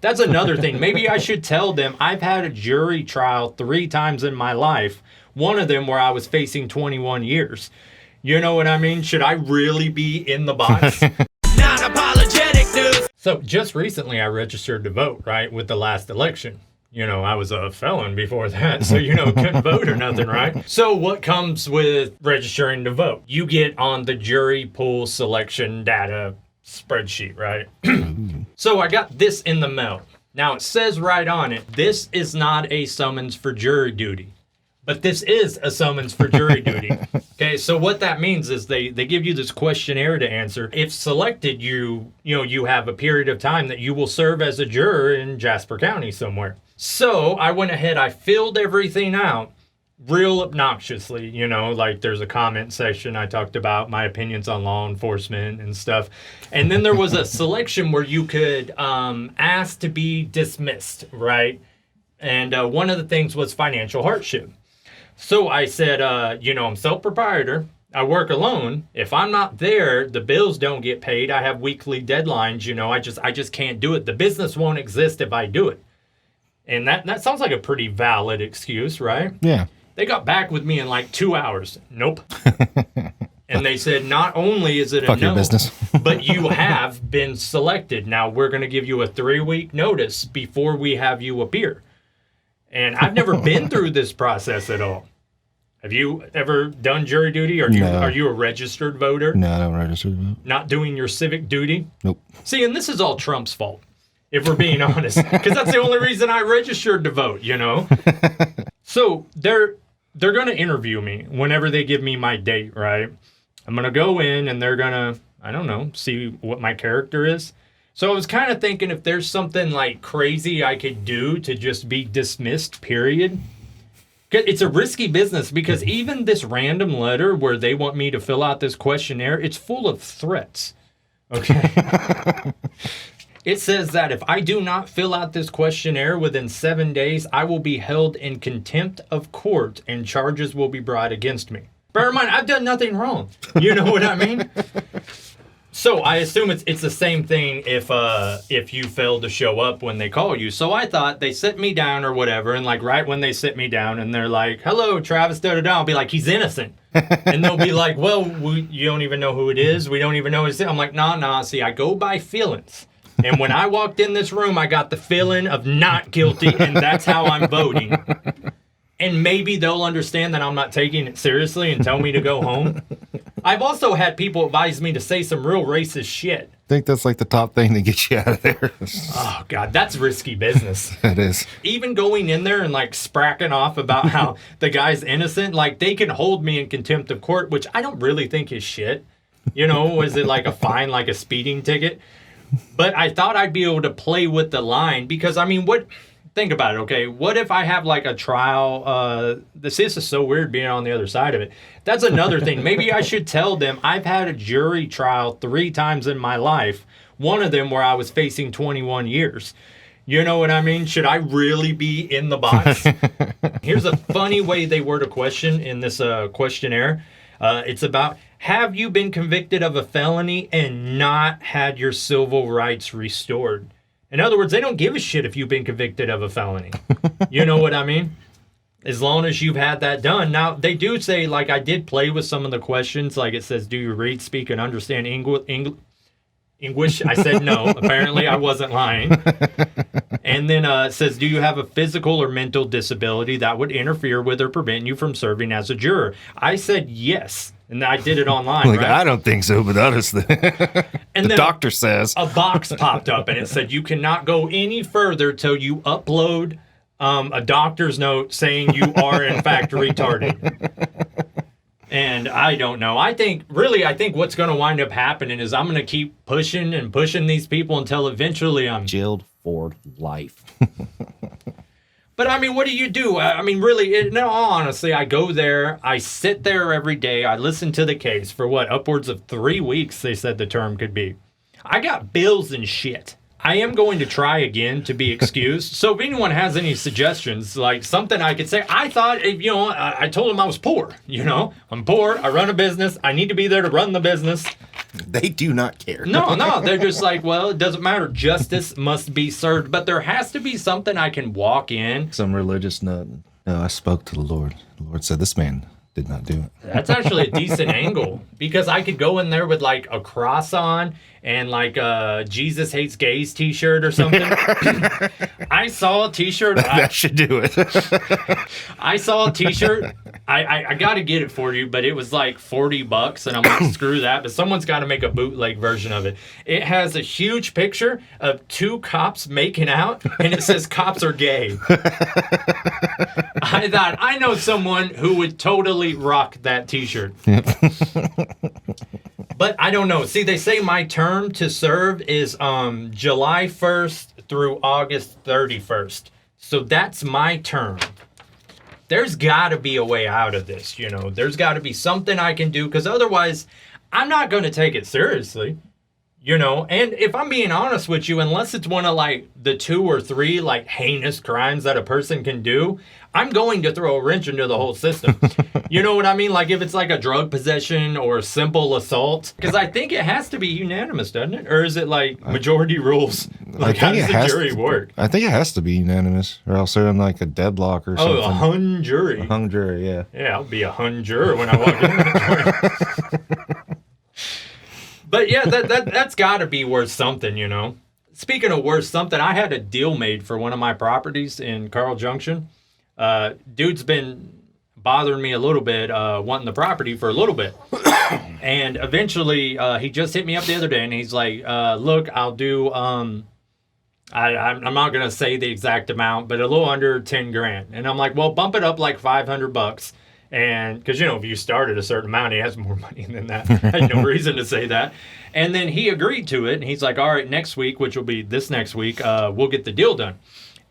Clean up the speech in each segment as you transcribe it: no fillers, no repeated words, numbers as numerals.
That's another thing. Maybe I should tell them I've had a jury trial 3 times in my life. One of them where I was facing 21 years. You know what I mean? Should I really be in the box? Non Apologetic, dude. So just recently I registered to vote, right, with the last election. You know, I was a felon before that, so, couldn't vote or nothing, right? So what comes with registering to vote? You get on the jury pool selection data spreadsheet, right? So I got this in the mail. Now, it says right on it, this is not a summons for jury duty. But this is a summons for jury duty. Okay, so what that means is they give you this questionnaire to answer. If selected, you have a period of time that you will serve as a juror in Jasper County somewhere. So I went ahead, I filled everything out real obnoxiously, like there's a comment section. I talked about my opinions on law enforcement and stuff. And then there was a selection where you could ask to be dismissed, right? And one of the things was financial hardship. So I said, I'm self-proprietor. I work alone. If I'm not there, the bills don't get paid. I have weekly deadlines. I just can't do it. The business won't exist if I do it. And that sounds like a pretty valid excuse, right? Yeah. They got back with me in like 2 hours. Nope. And they said, not only is it a no, business. but you have been selected. Now we're going to give you a 3-week notice before we have you appear. And I've never been through this process at all. Have you ever done jury duty? Are you a registered voter? No, I don't register to vote. Not doing your civic duty? Nope. See, and this is all Trump's fault, if we're being honest. Because that's the only reason I registered to vote, So they're going to interview me whenever they give me my date, right? I'm going to go in and they're going to, see what my character is. So I was kind of thinking if there's something like crazy I could do to just be dismissed, period. It's a risky business because even this random letter where they want me to fill out this questionnaire, it's full of threats. Okay. It says that if I do not fill out this questionnaire within 7 days, I will be held in contempt of court and charges will be brought against me. Bear in mind, I've done nothing wrong. You know what I mean? So I assume it's the same thing if you fail to show up when they call you. So I thought they sit me down or whatever, and like right when they sit me down and they're like, "Hello, Travis, da-da-da," I'll be like, "He's innocent." And they'll be like, "Well, you don't even know who it is. We don't even know his." I'm like, nah. See, I go by feelings. And when I walked in this room, I got the feeling of not guilty, and that's how I'm voting. And maybe they'll understand that I'm not taking it seriously and tell me to go home. I've also had people advise me to say some real racist shit. I think that's like the top thing to get you out of there. Oh, God, that's risky business. It is. Even going in there and like spracking off about how the guy's innocent, like they can hold me in contempt of court, which I don't really think is shit. Was it like a fine, like a speeding ticket? But I thought I'd be able to play with the line because, think about it, okay? What if I have like a trial? This is so weird being on the other side of it. That's another thing. Maybe I should tell them I've had a jury trial 3 times in my life. One of them where I was facing 21 years. You know what I mean? Should I really be in the box? Here's a funny way they word a question in this questionnaire. It's about, have you been convicted of a felony and not had your civil rights restored? In other words, they don't give a shit if you've been convicted of a felony. You know what I mean? As long as you've had that done. Now, they do say, like, I did play with some of the questions. Like, it says, do you read, speak, and understand English? I said no. Apparently, I wasn't lying. And then it says, do you have a physical or mental disability that would interfere with or prevent you from serving as a juror? I said yes. And I did it online, right? I don't think so, but honestly. And the doctor says. A box popped up, and it said, you cannot go any further till you upload a doctor's note saying you are, in fact, retarded. And I don't know. I think what's going to wind up happening is I'm going to keep pushing these people until eventually I'm jailed for life. But, what do you do? Really, no, honestly, I go there. I sit there every day. I listen to the case for upwards of 3 weeks, they said the term could be. I got bills and shit. I am going to try again to be excused. So if anyone has any suggestions, like something I could say, I thought, I told him I was poor, I'm poor. I run a business. I need to be there to run the business. They do not care. No, they're just like, well, it doesn't matter. Justice must be served. But there has to be something I can walk in. Some religious nut. No, I spoke to the Lord. The Lord said this man did not do it. That's actually a decent angle because I could go in there with like a cross on and like a Jesus Hates Gays t-shirt or something. I saw a t-shirt. That should do it. I saw a t-shirt. I got to get it for you, but it was like $40 and I'm like, screw that. But someone's got to make a bootleg version of it. It has a huge picture of two cops making out and it says cops are gay. I thought, I know someone who would totally rock that t-shirt. But I don't know. See, they say my term to serve is July 1st through August 31st. So that's my term. There's got to be a way out of this, you know. There's got to be something I can do because otherwise I'm not going to take it seriously. You know, and if I'm being honest with you, unless it's one of like the 2 or 3 like heinous crimes that a person can do, I'm going to throw a wrench into the whole system. You know what I mean? Like if it's like a drug possession or a simple assault, because I think it has to be unanimous, doesn't it? Or is it like majority rules? Like how does the jury work? I think it has to be unanimous, or else they're in like a deadlock or something. Oh, a hung jury. A hung jury, yeah. Yeah, I'll be a hung juror when I walk in the door. But yeah, that's got to be worth something, you know. Speaking of worth something, I had a deal made for one of my properties in Carl Junction. Dude's been bothering me a little bit, wanting the property for a little bit. And eventually, he just hit me up the other day and he's like, look, I'll do, I'm not going to say the exact amount, but a little under 10 grand. And I'm like, well, bump it up like $500. And because, you know, if you start at a certain amount, he has more money than that. I had no reason to say that. And then he agreed to it. And he's like, all right, next week, which will be this next week, we'll get the deal done.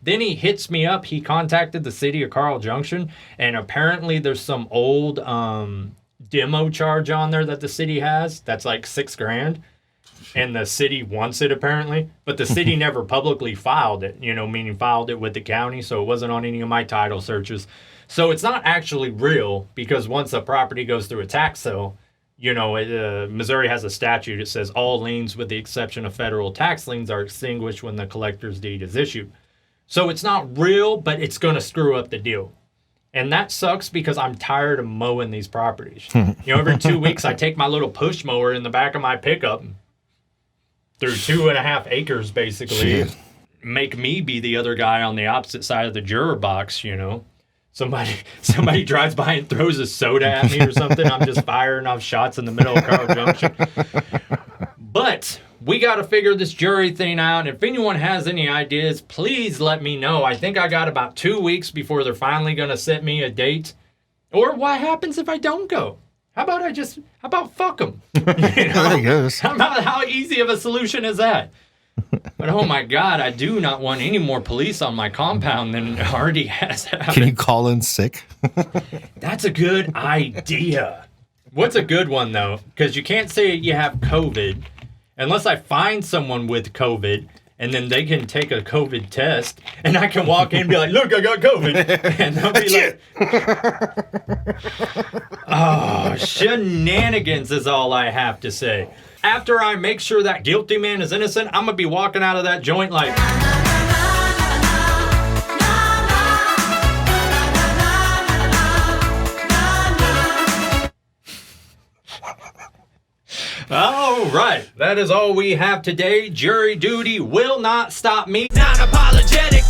Then he hits me up. He contacted the city of Carl Junction. And apparently there's some old demo charge on there that the city has. That's like $6,000. And the city wants it apparently. But the city never publicly filed it, you know, meaning filed it with the county. So it wasn't on any of my title searches. So it's not actually real because once a property goes through a tax sale, you know, Missouri has a statute. It says all liens with the exception of federal tax liens are extinguished when the collector's deed is issued. So it's not real, but it's going to screw up the deal. And that sucks because I'm tired of mowing these properties. You know, every 2 weeks I take my little push mower in the back of my pickup through 2.5 acres basically. Shit. Make me be the other guy on the opposite side of the juror box, you know. Somebody drives by and throws a soda at me or something. I'm just firing off shots in the middle of Carl Junction. But we got to figure this jury thing out. If anyone has any ideas, please let me know. I think I got about 2 weeks before they're finally going to set me a date. Or what happens if I don't go? How about fuck them? You know? There he goes. How easy of a solution is that? But oh my God, I do not want any more police on my compound than already has happened. Can you call in sick? That's a good idea. What's a good one though? Because you can't say you have COVID unless I find someone with COVID and then they can take a COVID test and I can walk in and be like, look, I got COVID. And they'll be like, oh, shenanigans is all I have to say. After I make sure that guilty man is innocent, I'm going to be walking out of that joint like... All right, that is all we have today. Jury duty will not stop me. Non Apologetic.